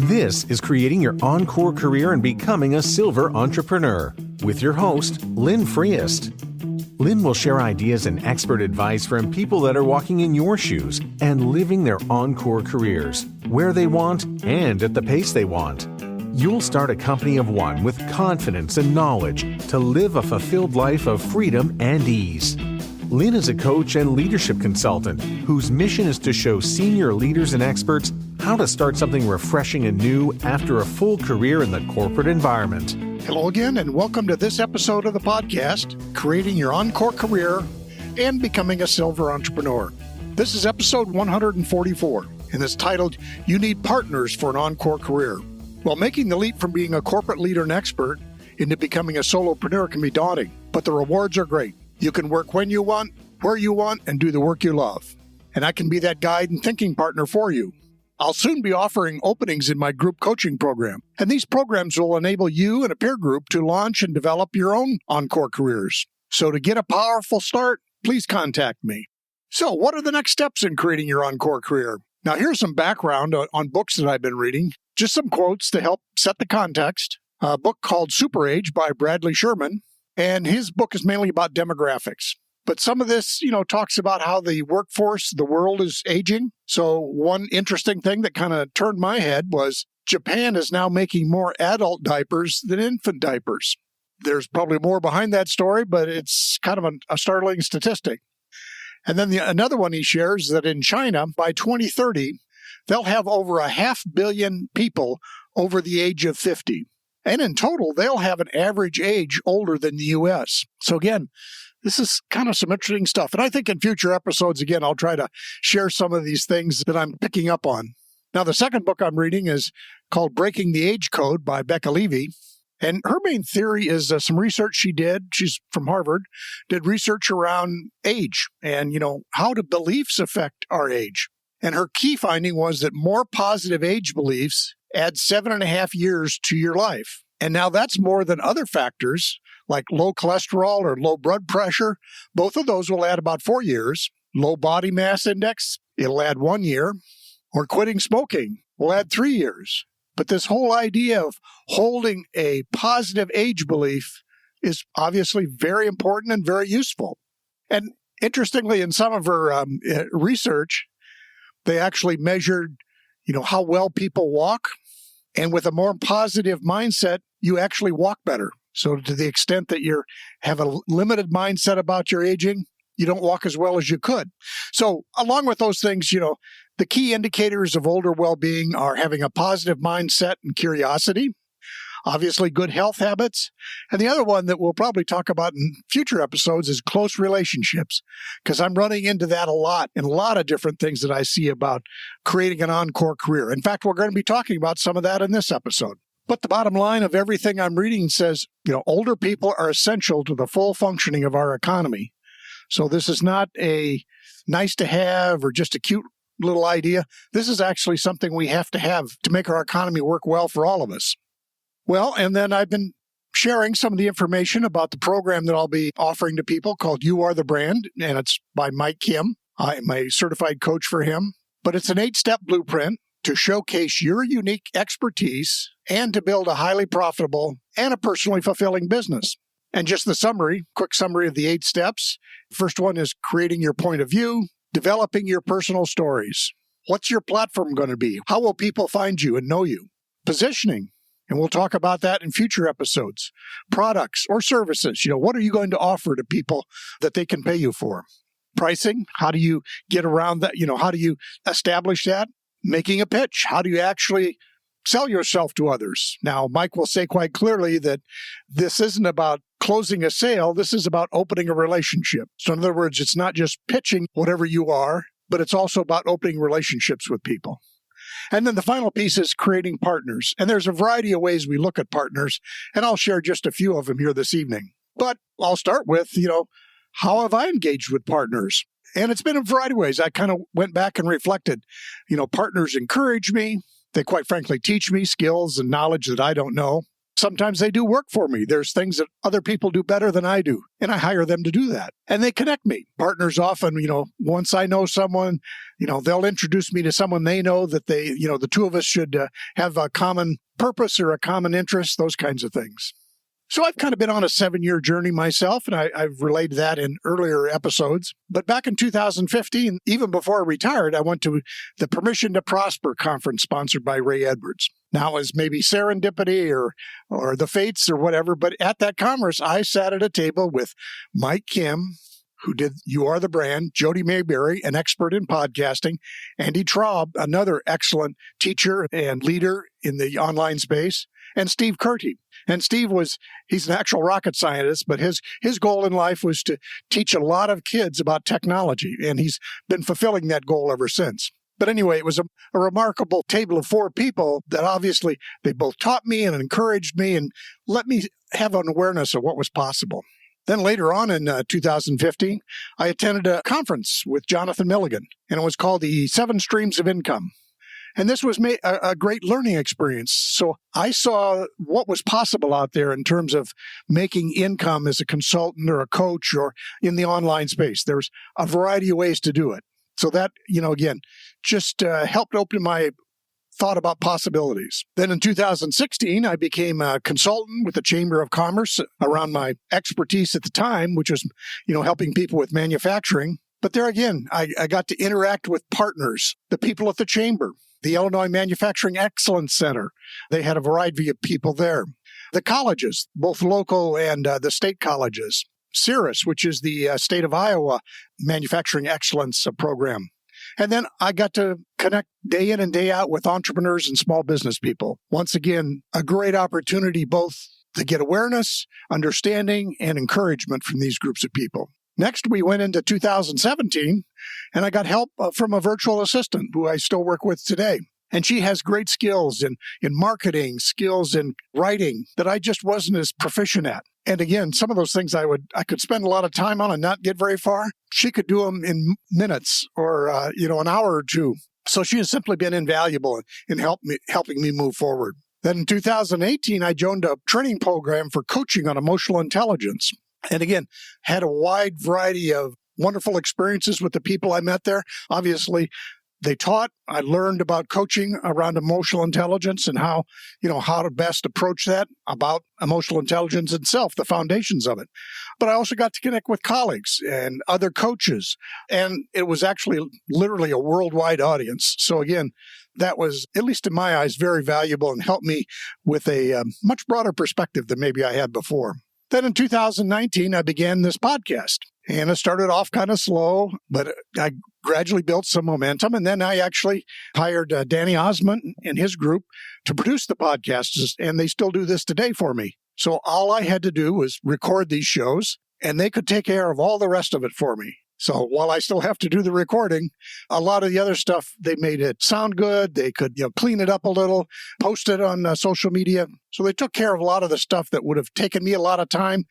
This is Creating Your Encore Career and Becoming a Silver Entrepreneur with your host, Lynn Freest. Lynn will share ideas and expert advice from people that are walking in your shoes and living their encore careers, where they want and at the pace they want. You'll start a company of one with confidence and knowledge to live a fulfilled life of freedom and ease. Lynn is a coach and leadership consultant whose mission is to show senior leaders and experts how to start something refreshing and new after a full career in the corporate environment. Hello again, and welcome to this episode of the podcast, Creating Your Encore Career and Becoming a Silver Entrepreneur. This is episode 144, and it's titled, You Need Partners for an Encore Career. Well, making the leap from being a corporate leader and expert into becoming a solopreneur can be daunting, but the rewards are great. You can work when you want, where you want, and do the work you love. And I can be that guide and thinking partner for you. I'll soon be offering openings in my group coaching program, and these programs will enable you and a peer group to launch and develop your own encore careers. So to get a powerful start, please contact me. So what are the next steps in creating your encore career? Now here's some background on books that I've been reading, just some quotes to help set the context. A book called Super Age by Bradley Sherman. And his book is mainly about demographics. But some of this, talks about how the workforce, the world is aging. So one interesting thing that kind of turned my head was Japan is now making more adult diapers than infant diapers. There's probably more behind that story, but it's kind of a startling statistic. And then another one he shares that in China, by 2030, they'll have over 500 million people over the age of 50. And in total, they'll have an average age older than the U.S. So again, this is kind of some interesting stuff. And I think in future episodes, again, I'll try to share some of these things that I'm picking up on. Now, the second book I'm reading is called Breaking the Age Code by Becca Levy. And her main theory is some research she did. She's from Harvard, did research around age and, how do beliefs affect our age? And her key finding was that more positive age beliefs add 7.5 years to your life. And now that's more than other factors like low cholesterol or low blood pressure. Both of those will add about 4 years. Low body mass index, it'll add 1 year. Or quitting smoking will add 3 years. But this whole idea of holding a positive age belief is obviously very important and very useful. And interestingly, in some of her research, they actually measured, how well people walk. And with a more positive mindset, you actually walk better. So to the extent that you have a limited mindset about your aging, you don't walk as well as you could. So along with those things, the key indicators of older well-being are having a positive mindset and curiosity, obviously good health habits. And the other one that we'll probably talk about in future episodes is close relationships, because I'm running into that a lot in a lot of different things that I see about creating an encore career. In fact, we're going to be talking about some of that in this episode. But the bottom line of everything I'm reading says, older people are essential to the full functioning of our economy. So this is not a nice to have or just a cute little idea. This is actually something we have to make our economy work well for all of us. Well, and then I've been sharing some of the information about the program that I'll be offering to people called You Are the Brand, and it's by Mike Kim. I'm a certified coach for him. But it's an 8-step blueprint to showcase your unique expertise and to build a highly profitable and a personally fulfilling business. And just the quick summary of the 8 steps. First one is creating your point of view, developing your personal stories. What's your platform going to be? How will people find you and know you? Positioning. And we'll talk about that in future episodes. Products or services. What are you going to offer to people that they can pay you for? Pricing. How do you get around that? How do you establish that? Making a pitch. How do you actually sell yourself to others? Now, Mike will say quite clearly that this isn't about closing a sale. This is about opening a relationship. So in other words, it's not just pitching whatever you are, but it's also about opening relationships with people. And then the final piece is creating partners. And there's a variety of ways we look at partners, and I'll share just a few of them here this evening. But I'll start with, how have I engaged with partners? And it's been a variety of ways. I kind of went back and reflected. Partners encourage me. They quite frankly teach me skills and knowledge that I don't know. Sometimes they do work for me. There's things that other people do better than I do, and I hire them to do that. And they connect me. Partners often, once I know someone, they'll introduce me to someone they know that the two of us should have a common purpose or a common interest, those kinds of things. So I've kind of been on a 7-year journey myself, and I've relayed that in earlier episodes. But back in 2015, even before I retired, I went to the Permission to Prosper conference sponsored by Ray Edwards. Now, it was maybe serendipity or the fates or whatever, but at that conference, I sat at a table with Mike Kim, who did You Are the Brand, Jody Mayberry, an expert in podcasting, Andy Traub, another excellent teacher and leader in the online space, and Steve Curti. And Steve he's an actual rocket scientist, but his goal in life was to teach a lot of kids about technology, and he's been fulfilling that goal ever since. But anyway, it was a remarkable table of 4 people that obviously they both taught me and encouraged me and let me have an awareness of what was possible. Then later on in 2015, I attended a conference with Jonathan Milligan, and it was called the 7 Streams of Income. And this was a great learning experience. So I saw what was possible out there in terms of making income as a consultant or a coach or in the online space. There's a variety of ways to do it. So that, again, just helped open my thought about possibilities. Then in 2016, I became a consultant with the Chamber of Commerce around my expertise at the time, which was, helping people with manufacturing. But there again, I got to interact with partners, the people at the Chamber, the Illinois Manufacturing Excellence Center. They had a variety of people there. The colleges, both local and the state colleges. CIRRUS, which is the state of Iowa Manufacturing Excellence program. And then I got to connect day in and day out with entrepreneurs and small business people. Once again, a great opportunity both to get awareness, understanding, and encouragement from these groups of people. Next, we went into 2017, and I got help from a virtual assistant who I still work with today. And she has great skills in marketing, skills in writing that I just wasn't as proficient at. And again, some of those things I could spend a lot of time on and not get very far. She could do them in minutes or, an hour or two. So she has simply been invaluable in helping me move forward. Then in 2018, I joined a training program for coaching on emotional intelligence. And again, had a wide variety of wonderful experiences with the people I met there. Obviously, they taught. I learned about coaching around emotional intelligence and how to best approach that, about emotional intelligence itself, the foundations of it. But I also got to connect with colleagues and other coaches. And it was actually literally a worldwide audience. So again, that was, at least in my eyes, very valuable and helped me with a much broader perspective than maybe I had before. Then in 2019, I began this podcast. And it started off kind of slow, but I gradually built some momentum. And then I actually hired Danny Osmond and his group to produce the podcasts, and they still do this today for me. So all I had to do was record these shows, and they could take care of all the rest of it for me. So while I still have to do the recording, a lot of the other stuff, they made it sound good. They could clean it up a little, post it on social media. So they took care of a lot of the stuff that would have taken me a lot of time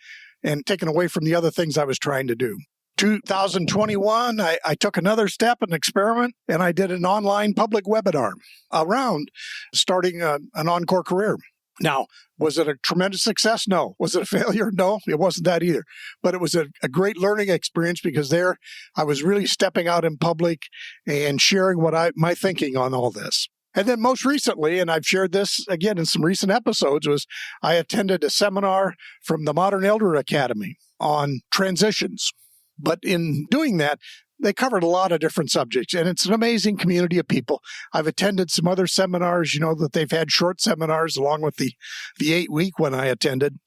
and taken away from the other things I was trying to do. 2021, I took another step, an experiment, and I did an online public webinar around starting an Encore Career. Now, was it a tremendous success? No. Was it a failure? No, it wasn't that either. But it was a great learning experience because there I was really stepping out in public and sharing my thinking on all this. And then most recently, and I've shared this again in some recent episodes, was I attended a seminar from the Modern Elder Academy on transitions. But in doing that, they covered a lot of different subjects, and it's an amazing community of people. I've attended some other seminars, that they've had short seminars along with the 8-week one I attended.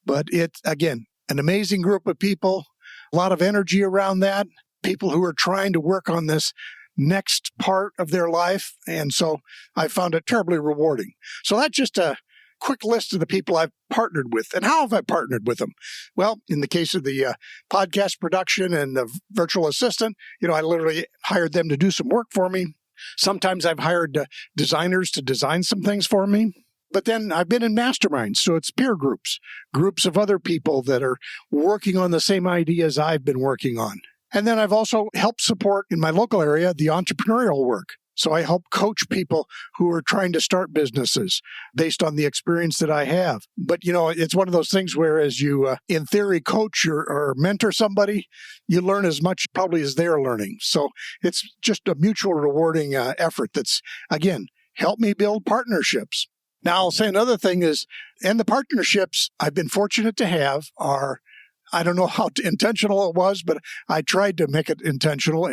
But it's, again, an amazing group of people, a lot of energy around that, people who are trying to work on this next part of their life. And so I found it terribly rewarding. So that's just a quick list of the people I've partnered with. And how have I partnered with them? Well, in the case of the podcast production and the virtual assistant, I literally hired them to do some work for me. Sometimes I've hired designers to design some things for me. But then I've been in masterminds, so it's peer groups of other people that are working on the same ideas I've been working on. And then I've also helped support in my local area the entrepreneurial work. So I help coach people who are trying to start businesses based on the experience that I have. But, it's one of those things where as you, in theory, coach or mentor somebody, you learn as much probably as they're learning. So it's just a mutual rewarding effort that's, again, help me build partnerships. Now, I'll say another thing is, and the partnerships I've been fortunate to have are, I don't know how intentional it was, but I tried to make it intentional,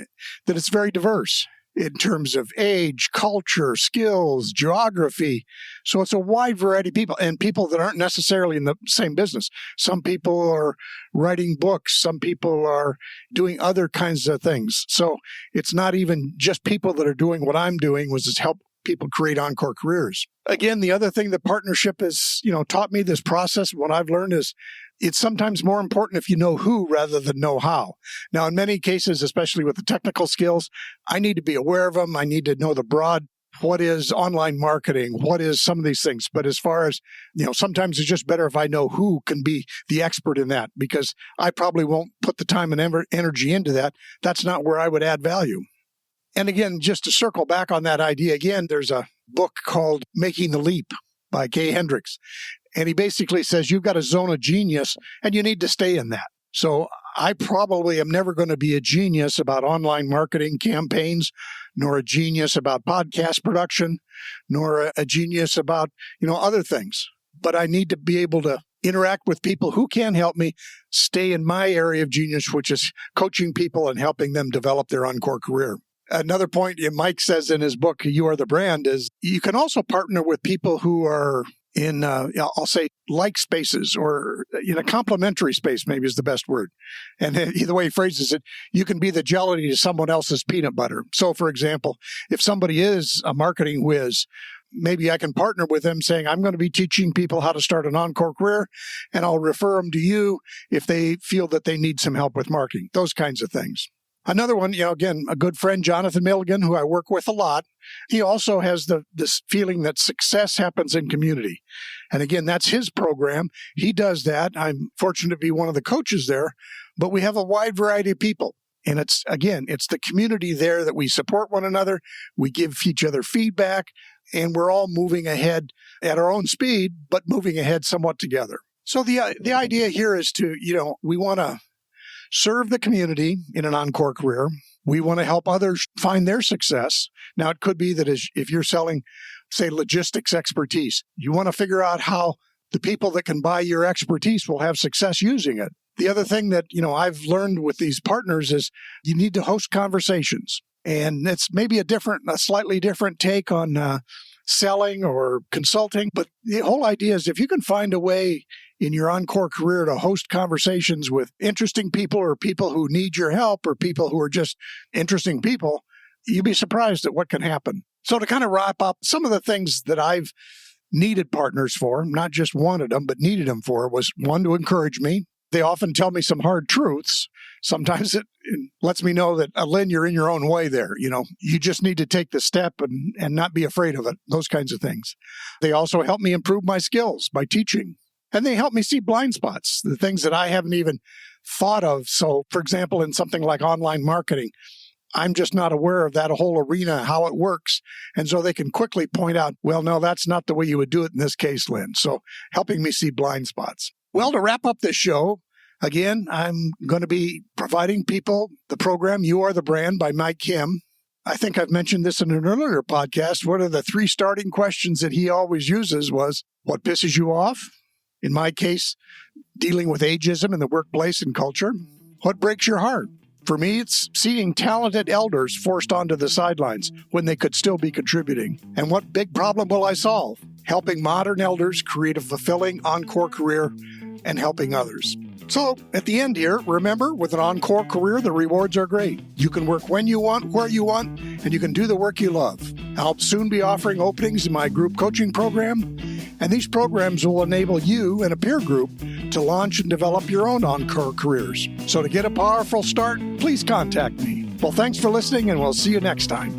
that it's very diverse in terms of age, culture, skills, geography. So it's a wide variety of people, and people that aren't necessarily in the same business. Some people are writing books. Some people are doing other kinds of things. So it's not even just people that are doing what I'm doing, was to help people create Encore careers. Again, the other thing that partnership has, taught me, this process, what I've learned is it's sometimes more important if you know who rather than know how. Now, in many cases, especially with the technical skills, I need to be aware of them. I need to know the broad, what is online marketing, what is some of these things. But as far as, sometimes it's just better if I know who can be the expert in that, because I probably won't put the time and energy into that. That's not where I would add value. And again, just to circle back on that idea again, there's a book called Making the Leap by Hendricks. And he basically says you've got a zone of genius and you need to stay in that. So I probably am never going to be a genius about online marketing campaigns, nor a genius about podcast production, nor a genius about, other things. But I need to be able to interact with people who can help me stay in my area of genius, which is coaching people and helping them develop their Encore career. Another point Mike says in his book, You Are the Brand, is you can also partner with people who are in, I'll say, like spaces, or in a complementary space, maybe is the best word. And the way he phrases it, you can be the jelly to someone else's peanut butter. So, for example, if somebody is a marketing whiz, maybe I can partner with them saying, I'm going to be teaching people how to start an Encore career, and I'll refer them to you if they feel that they need some help with marketing, those kinds of things. Another one, again, a good friend, Jonathan Milligan, who I work with a lot, he also has this feeling that success happens in community. And again, that's his program. He does that. I'm fortunate to be one of the coaches there, but we have a wide variety of people. And it's the community there that we support one another. We give each other feedback, and we're all moving ahead at our own speed, but moving ahead somewhat together. So the idea here is to, we want to serve the community in an Encore career. We want to help others find their success. Now, it could be that if you're selling, say, logistics expertise, you want to figure out how the people that can buy your expertise will have success using it. The other thing that, I've learned with these partners is you need to host conversations. And it's maybe a slightly different take on selling or consulting. But the whole idea is if you can find a way in your Encore career to host conversations with interesting people, or people who need your help, or people who are just interesting people, you'd be surprised at what can happen. So to kind of wrap up, some of the things that I've needed partners for, not just wanted them, but needed them for, was one, to encourage me. They often tell me some hard truths. Sometimes it lets me know that, Lynn, you're in your own way there. You just need to take the step and not be afraid of it, those kinds of things. They also help me improve my skills by teaching. And they help me see blind spots, the things that I haven't even thought of. So, for example, in something like online marketing, I'm just not aware of that whole arena, how it works. And so they can quickly point out, well, no, that's not the way you would do it in this case, Lynn. So helping me see blind spots. Well, to wrap up this show, again, I'm going to be providing people the program You Are the Brand by Mike Kim. I think I've mentioned this in an earlier podcast. One of the 3 starting questions that he always uses was, what pisses you off? In my case, dealing with ageism in the workplace and culture. What breaks your heart? For me, it's seeing talented elders forced onto the sidelines when they could still be contributing. And what big problem will I solve? Helping modern elders create a fulfilling Encore career and helping others. So at the end here, remember, with an Encore career, the rewards are great. You can work when you want, where you want, and you can do the work you love. I'll soon be offering openings in my group coaching program, and these programs will enable you and a peer group to launch and develop your own Encore careers. So to get a powerful start, please contact me. Well, thanks for listening, and we'll see you next time.